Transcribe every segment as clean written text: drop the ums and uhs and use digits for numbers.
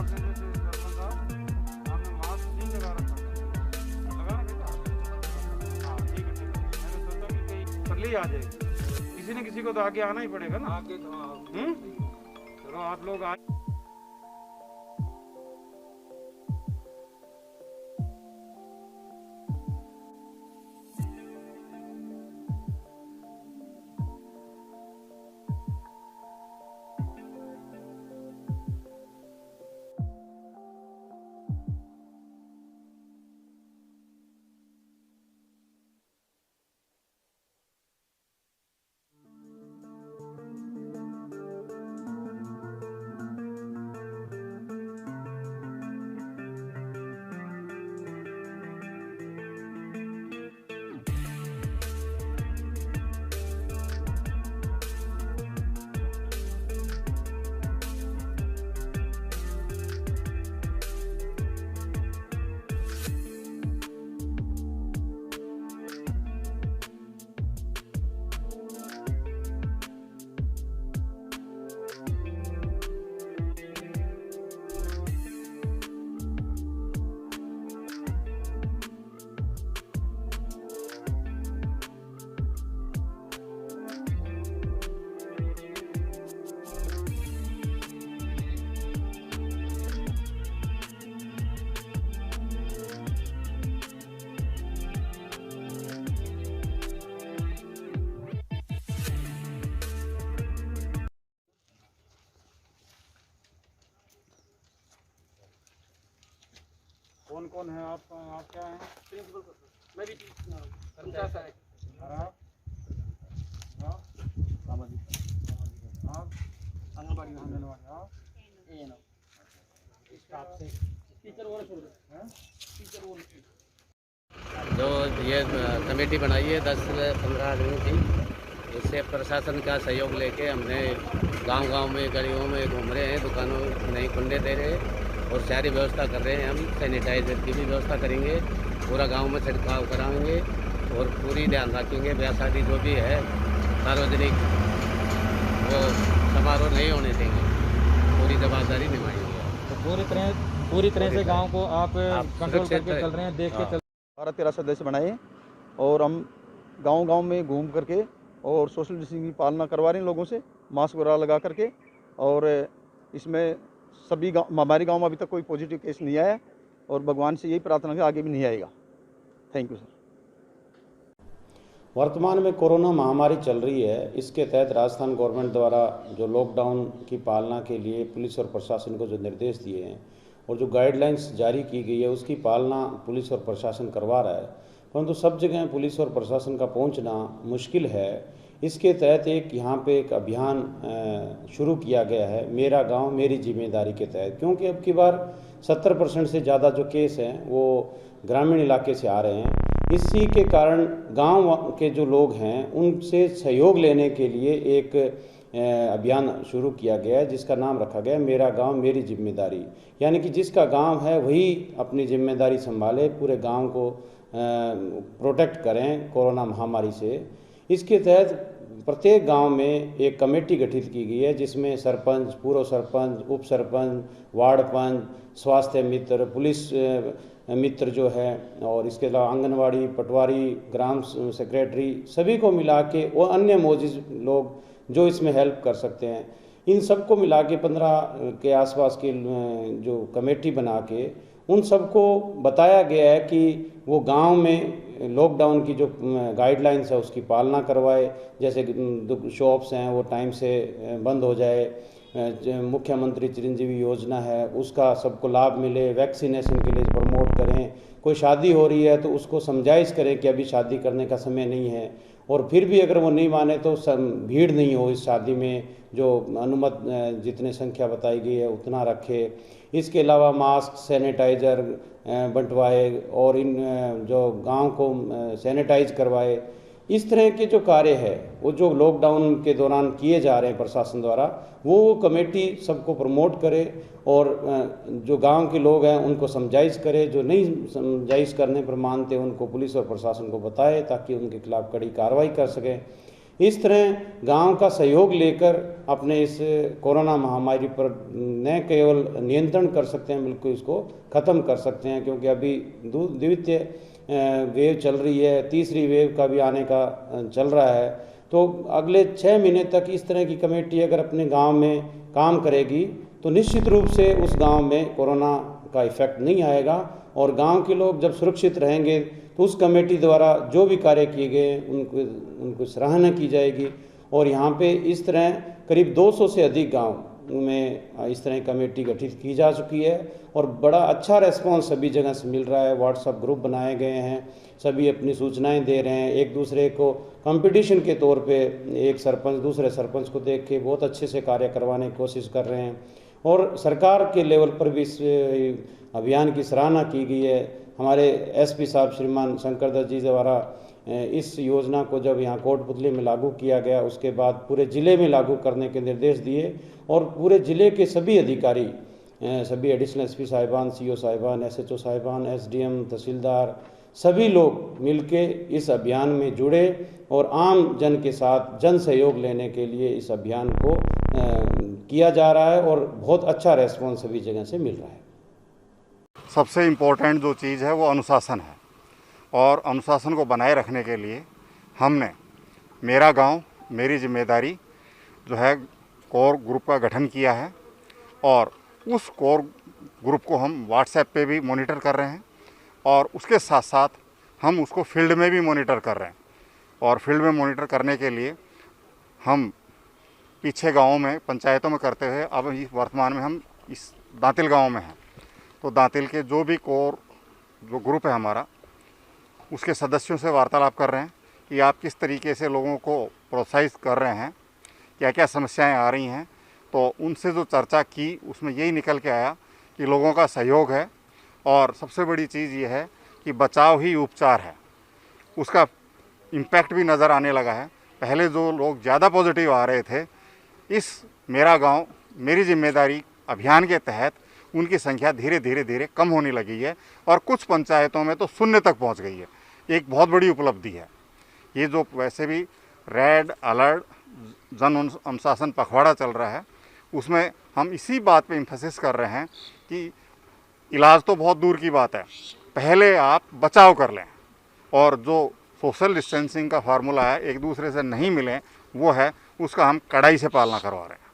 Mask लेने से सरपंच साहब आपने मास्क नहीं लगा रखा था, लगा रखा था? हाँ ठीक है ठीक है, मैंने सोचा कि कहीं परली आ जाएगी, किसी न किसी को तो आगे आना ही पड़ेगा ना आगे। चलो आप लोग आ कौन कौन है आप क्या हैं? प्रिंसिपल सर, मैं भी कर्मचारी सर। आप आंगनबाड़ी स्टाफ से टीचर वो छोड़ दो, टीचर वो जो ये कमेटी बनाई है 10-15 आदमी की, इससे प्रशासन का सहयोग लेके हमने गांव-गांव में गलियों में घूम रहे हैं, दुकानों नहीं खुलने दे रहे और सारी व्यवस्था कर रहे हैं। हम सैनिटाइजर की भी व्यवस्था करेंगे, पूरा गांव में छिड़काव कराएंगे और पूरी ध्यान रखेंगे ब्याह शादी जो भी है सार्वजनिक वो समारोह नहीं होने देंगे, पूरी जवाबदारी निभाएंगे। तो पूरी तरह से गांव को आप कंट्रोल करके चल रहे हैं, देख के चल 12-13 सदस्य बनाए और हम गांव-गांव में घूम करके और सोशल डिस्टेंसिंग की पालना करवा रहे हैं लोगों से, मास्क वगैरह लगा करके। और इसमें सभी गाँव, हमारे गांव में अभी तक कोई पॉजिटिव केस नहीं आया और भगवान से यही प्रार्थना है आगे भी नहीं आएगा। Thank you sir. वर्तमान में कोरोना महामारी चल रही है, इसके तहत राजस्थान गवर्नमेंट द्वारा जो लॉकडाउन की पालना के लिए पुलिस और प्रशासन को जो निर्देश दिए हैं और जो गाइडलाइंस जारी की गई है उसकी पालना पुलिस और प्रशासन करवा रहा है, परंतु सब जगह पुलिस और प्रशासन का पहुंचना मुश्किल है। इसके तहत यहाँ पे एक अभियान शुरू किया गया है, मेरा गांव मेरी जिम्मेदारी के तहत, क्योंकि अब की बार 70% से ज़्यादा जो केस हैं वो ग्रामीण इलाके से आ रहे हैं। इसी के कारण गांव के जो लोग हैं उनसे सहयोग लेने के लिए एक अभियान शुरू किया गया है, जिसका नाम रखा गया है मेरा गांव मेरी जिम्मेदारी। यानी कि जिसका गांव है वही अपनी जिम्मेदारी संभाले, पूरे गांव को प्रोटेक्ट करें कोरोना महामारी से। इसके तहत प्रत्येक गांव में एक कमेटी गठित की गई है, जिसमें सरपंच, पूर्व सरपंच, उप सरपंच, वार्ड पंच, स्वास्थ्य मित्र, पुलिस मित्र जो है, और इसके अलावा आंगनवाड़ी, पटवारी, ग्राम सेक्रेटरी, सभी को मिला के और अन्य मौजूद लोग जो इसमें हेल्प कर सकते हैं, इन सबको मिला के 15 के आसपास की जो कमेटी बना के उन सबको बताया गया है कि वो गांव में लॉकडाउन की जो गाइडलाइंस है उसकी पालना करवाए। जैसे शॉप्स हैं वो टाइम से बंद हो जाए, मुख्यमंत्री चिरंजीवी योजना है उसका सबको लाभ मिले, वैक्सीनेशन के लिए प्रमोट करें। कोई शादी हो रही है तो उसको समझाइश करें कि अभी शादी करने का समय नहीं है, और फिर भी अगर वो नहीं माने तो भीड़ नहीं हो इस शादी में, जो अनुमत जितने संख्या बताई गई है उतना रखे। इसके अलावा मास्क, सैनिटाइज़र बंटवाए और इन जो गांव को सैनिटाइज करवाए। इस तरह के जो कार्य है वो जो लॉकडाउन के दौरान किए जा रहे हैं प्रशासन द्वारा, वो कमेटी सबको प्रमोट करे और जो गांव के लोग हैं उनको समझाइश करे, जो नहीं समझाइश करने पर मानते उनको पुलिस और प्रशासन को बताए ताकि उनके खिलाफ कड़ी कार्रवाई कर सकें। इस तरह गांव का सहयोग लेकर अपने इस कोरोना महामारी पर न केवल नियंत्रण कर सकते हैं बल्कि इसको ख़त्म कर सकते हैं, क्योंकि अभी द्वितीय वेव चल रही है, तीसरी वेव का भी आने का चल रहा है। तो अगले 6 महीने तक इस तरह की कमेटी अगर अपने गांव में काम करेगी तो निश्चित रूप से उस गांव में कोरोना का इफेक्ट नहीं आएगा, और गांव के लोग जब सुरक्षित रहेंगे तो उस कमेटी द्वारा जो भी कार्य किए गए उनको सराहना की जाएगी। और यहाँ पे इस तरह करीब 200 से अधिक गांव में इस तरह कमेटी गठित की जा चुकी है, और बड़ा अच्छा रेस्पॉन्स सभी जगह से मिल रहा है। व्हाट्सएप ग्रुप बनाए गए हैं, सभी अपनी सूचनाएं दे रहे हैं, एक दूसरे को कंपटीशन के तौर पे एक सरपंच दूसरे सरपंच को देख के बहुत अच्छे से कार्य करवाने की कोशिश कर रहे हैं। और सरकार के लेवल पर भी इस अभियान की सराहना की गई है। हमारे एसपी साहब श्रीमान शंकर दत्त जी द्वारा इस योजना को जब यहाँ कोटपुतली में लागू किया गया उसके बाद पूरे ज़िले में लागू करने के निर्देश दिए, और पूरे ज़िले के सभी अधिकारी, सभी एडिशनल एसपी साहिबान, सीओ साहिबान, एसएचओ साहिबान, एसडीएम, तहसीलदार, सभी लोग मिलके इस अभियान में जुड़े और आम जन के साथ जन सहयोग लेने के लिए इस अभियान को किया जा रहा है, और बहुत अच्छा रेस्पॉन्स सभी जगह से मिल रहा है। सबसे इम्पोर्टेंट जो चीज़ है वो अनुशासन है, और अनुशासन को बनाए रखने के लिए हमने मेरा गांव मेरी जिम्मेदारी जो है कोर ग्रुप का गठन किया है, और उस कोर ग्रुप को हम व्हाट्सएप पे भी मॉनिटर कर रहे हैं, और उसके साथ साथ हम उसको फील्ड में भी मॉनिटर कर रहे हैं। और फील्ड में मॉनिटर करने के लिए हम पीछे गाँव में पंचायतों में करते हुए अब वर्तमान में हम इस दांतिल गाँव में हैं। तो दांतिल के जो भी कोर जो ग्रुप है हमारा, उसके सदस्यों से वार्तालाप कर रहे हैं कि आप किस तरीके से लोगों को प्रोत्साहित कर रहे हैं, क्या क्या समस्याएं आ रही हैं। तो उनसे जो चर्चा की उसमें यही निकल के आया कि लोगों का सहयोग है, और सबसे बड़ी चीज़ ये है कि बचाव ही उपचार है। उसका इम्पैक्ट भी नज़र आने लगा है। पहले जो लोग ज़्यादा पॉजिटिव आ रहे थे, इस मेरा गांव मेरी जिम्मेदारी अभियान के तहत उनकी संख्या धीरे धीरे कम होने लगी है, और कुछ पंचायतों में तो 0 तक पहुंच गई है। एक बहुत बड़ी उपलब्धि है ये। जो वैसे भी रेड अलर्ट जन अनुशासन पखवाड़ा चल रहा है, उसमें हम इसी बात पे एम्फेसिस कर रहे हैं कि इलाज तो बहुत दूर की बात है, पहले आप बचाव कर लें, और जो सोशल डिस्टेंसिंग का फार्मूला है, एक दूसरे से नहीं मिलें, वो है उसका हम कड़ाई से पालना करवा रहे हैं।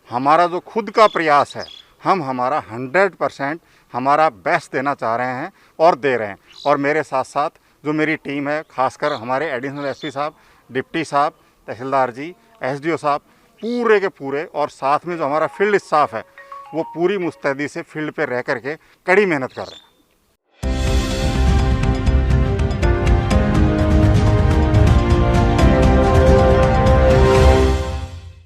हमारा जो खुद का प्रयास है, हम हमारा 100% हमारा बेस्ट देना चाह रहे हैं और दे रहे हैं। और मेरे साथ साथ जो मेरी टीम है, खासकर हमारे एडिशनल एसपी साहब, डिप्टी साहब, तहसीलदार जी, एसडीओ साहब, पूरे के पूरे, और साथ में जो हमारा फील्ड स्टाफ है वो पूरी मुस्तैदी से फील्ड पे रह करके कड़ी मेहनत कर रहे हैं।